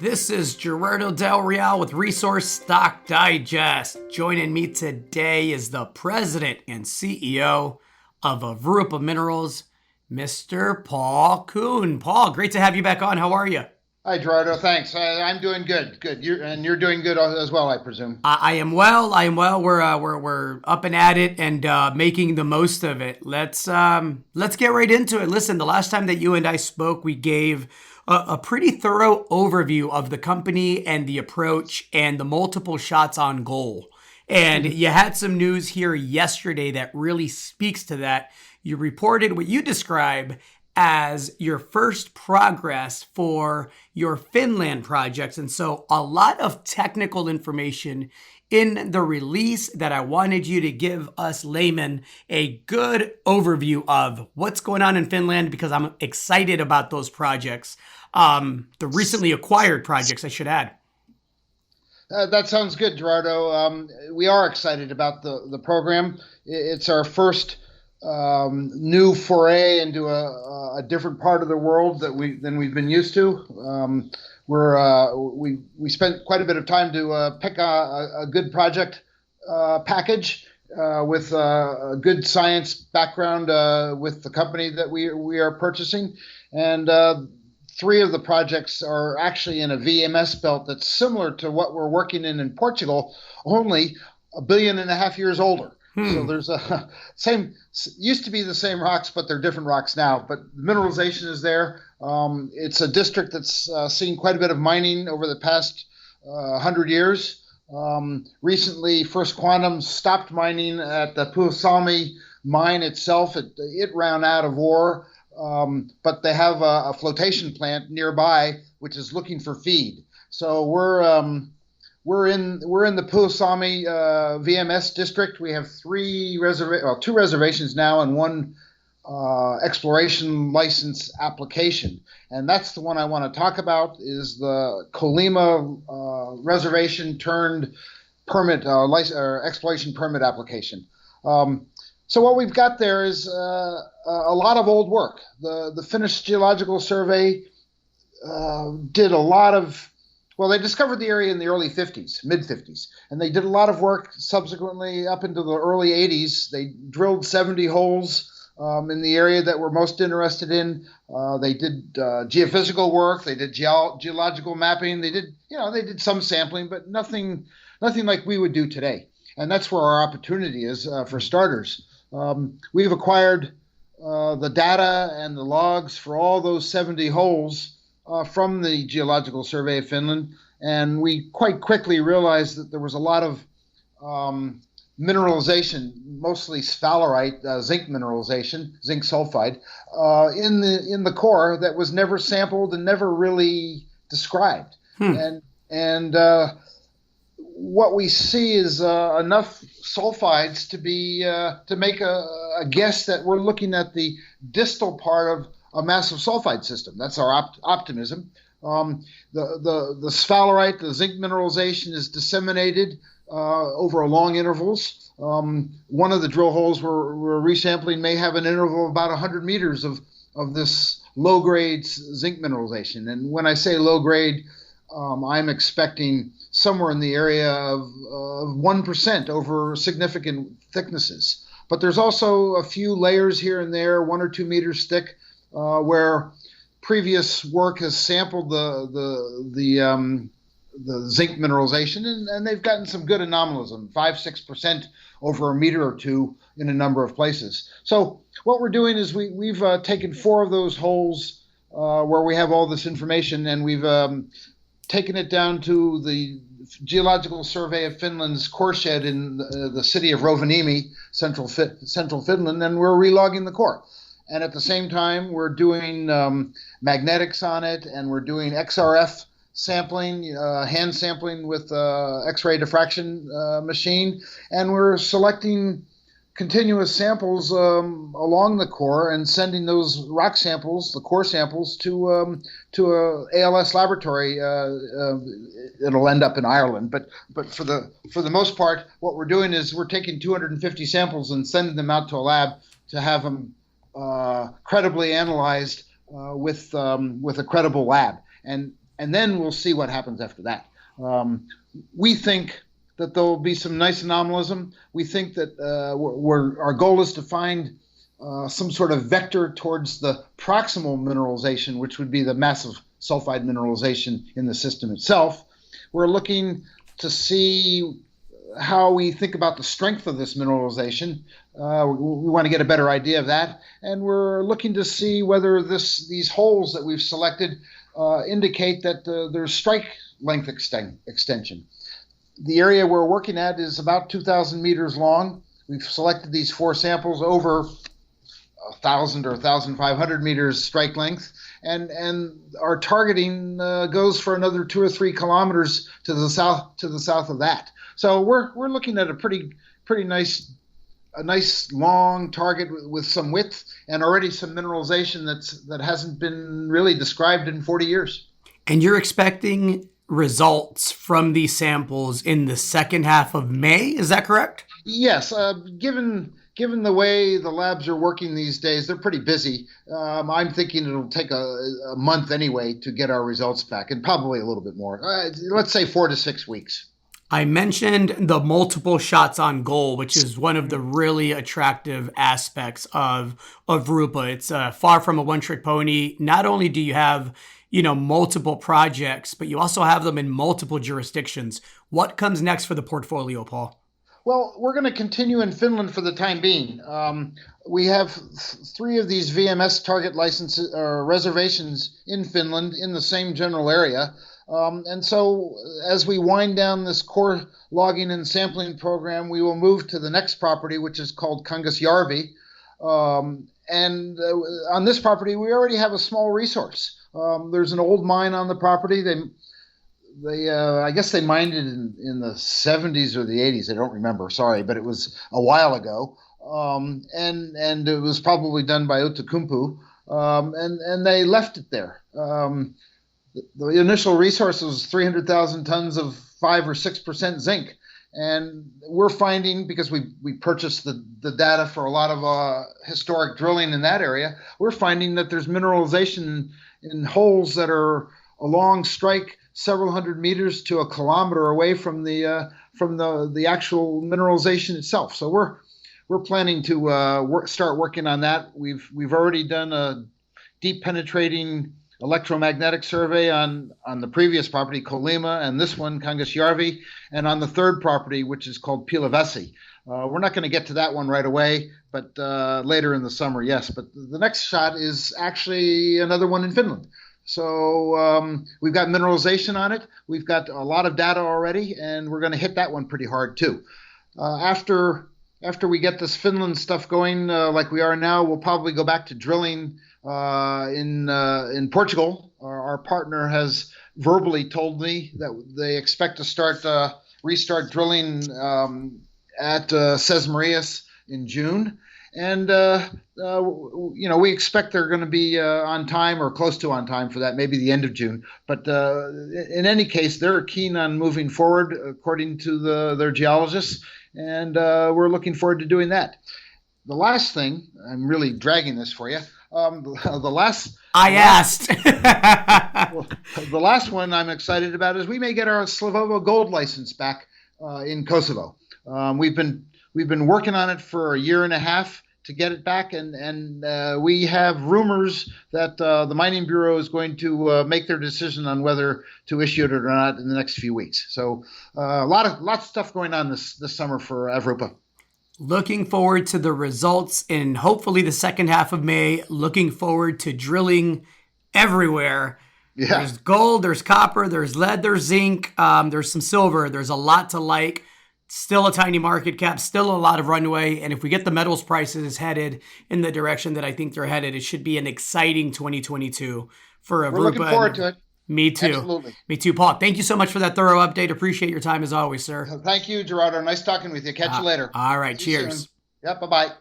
This is Gerardo Del Real with Resource Stock Digest. Joining me today is the president and CEO of Avrupa Minerals, Mr. Paul Kuhn. Paul, great to have you back on. How are you? Hi, Gerardo. Thanks. I'm doing good. Good. You're doing good as well, I presume. I am well. I am well. We're up and at it and making the most of it. Let's get right into it. Listen, the last time that you and I spoke, we gave a pretty thorough overview of the company and the approach and the multiple shots on goal. And you had some news here yesterday that really speaks to that. You reported what you describe as your first progress for your Finland projects. And so a lot of technical information in the release that I wanted you to give us laymen a good overview of what's going on in Finland, because I'm excited about those projects. The recently acquired projects, I should add. That sounds good, Gerardo. We are excited about the program. It's our first new foray into a different part of the world than we've been used to. We spent quite a bit of time to pick a good project package with a good science background with the company that we are purchasing, and three of the projects are actually in a VMS belt that's similar to what we're working in Portugal, only 1.5 billion years older. So there's used to be the same rocks, but they're different rocks now. But mineralization is there. It's a district that's seen quite a bit of mining over the past 100 years. Recently, First Quantum stopped mining at the Puusalmi mine itself. It ran out of ore, but they have a flotation plant nearby, which is looking for feed. So we're in the Puusalmi VMS district. We have two reservations now and one exploration license application, and that's the one I want to talk about. Is the Colima reservation turned permit or exploration permit application. So what we've got there is a lot of old work. The Finnish Geological Survey did a lot of. Well, they discovered the area in the early 50s, mid 50s, and they did a lot of work subsequently up into the early 80s. They drilled 70 holes in the area that we're most interested in. They did geophysical work. They did geological mapping. They did some sampling, but nothing like we would do today. And that's where our opportunity is for starters. We've acquired the data and the logs for all those 70 holes from the Geological Survey of Finland, and we quite quickly realized that there was a lot of mineralization, mostly sphalerite, zinc mineralization, zinc sulfide, in the core that was never sampled and never really described. And what we see is enough sulfides to make a guess that we're looking at the distal part of a massive sulfide system. That's our optimism. The sphalerite, the zinc mineralization, is disseminated over long intervals. One of the drill holes we're resampling may have an interval of about 100 meters of this low-grade zinc mineralization. And when I say low-grade, I'm expecting somewhere in the area of 1% over significant thicknesses. But there's also a few layers here and there, 1 or 2 meters thick, where previous work has sampled the zinc mineralization, and they've gotten some good anomalism, 5-6% over a meter or two in a number of places. So what we're doing is we've taken 4 of those holes where we have all this information, and we've taken it down to the Geological Survey of Finland's core shed in the city of Rovaniemi, central Finland, and we're relogging the core. And at the same time, we're doing magnetics on it, and we're doing XRF sampling, hand sampling with X-ray diffraction machine, and we're selecting continuous samples along the core and sending those rock samples, the core samples, to a ALS laboratory. It'll end up in Ireland, but for the most part, what we're doing is we're taking 250 samples and sending them out to a lab to have them credibly analyzed with a credible lab. And and then we'll see what happens after that. We think that there will be some nice anomalism. We think that our goal is to find some sort of vector towards the proximal mineralization, which would be the massive sulfide mineralization in the system itself. We're looking to see how we think about the strength of this mineralization. We want to get a better idea of that. And we're looking to see whether these holes that we've selected indicate that there's strike length extension. The area we're working at is about 2,000 meters long. We've selected these 4 samples over 1,000 or 1,500 meters strike length, and our targeting goes for another 2 or 3 kilometers to the south of that. So we're looking at a pretty nice long target with some width and already some mineralization that hasn't been really described in 40 years. And you're expecting results from these samples in the second half of May, is that correct? Yes, given the way the labs are working these days, they're pretty busy. I'm thinking it'll take a month anyway to get our results back, and probably a little bit more. Let's say 4 to 6 weeks. I mentioned the multiple shots on goal, which is one of the really attractive aspects of Avrupa. It's far from a one-trick pony. Not only do you have multiple projects, but you also have them in multiple jurisdictions. What comes next for the portfolio, Paul? Well, we're going to continue in Finland for the time being. We have 3 of these VMS target licenses or reservations in Finland in the same general area. And so as we wind down this core logging and sampling program, we will move to the next property, which is called Kangasjärvi. And on this property, we already have a small resource. There's an old mine on the property. I guess they mined it in the 70s or the 80s. I don't remember. Sorry, but it was a while ago. And it was probably done by Outokumpu. And they left it there. The initial resource was 300,000 tons of 5 or 6% zinc. And we're finding, because we purchased the data for a lot of historic drilling in that area, we're finding that there's mineralization in holes that are along strike several hundred meters to a kilometer away from the actual mineralization itself. So we're planning to start working on that. We've already done a deep penetrating electromagnetic survey on the previous property, Kolima, and this one, Kangasjärvi, and on the third property, which is called Pilavesi. We're not going to get to that one right away, but later in the summer, yes. But the next shot is actually another one in Finland. So we've got mineralization on it. We've got a lot of data already, and we're going to hit that one pretty hard too. After we get this Finland stuff going like we are now, we'll probably go back to drilling in Portugal. Our partner has verbally told me that they expect to restart drilling at Sesmarias in June. And, we expect they're going to be on time or close to on time for that, maybe the end of June. But in any case, they're keen on moving forward according to their geologists. And we're looking forward to doing that. The last thing, I'm really dragging this for you. The last one I'm excited about is we may get our Slavovo gold license back in Kosovo. We've been working on it for a year and a half to get it back, and we have rumors that the Mining Bureau is going to make their decision on whether to issue it or not in the next few weeks. So lots of stuff going on this summer for Avrupa. Looking forward to the results in hopefully the second half of May. Looking forward to drilling everywhere. Yeah. There's gold, there's copper, there's lead, there's zinc, there's some silver. There's a lot to like. Still a tiny market cap, still a lot of runway. And if we get the metals prices headed in the direction that I think they're headed, it should be an exciting 2022 for Avrupa. We're looking forward to it. Me too. Absolutely. Me too, Paul. Thank you so much for that thorough update. Appreciate your time as always, sir. Thank you, Gerardo. Nice talking with you. Catch you later. All right. Cheers. Yep. Bye-bye.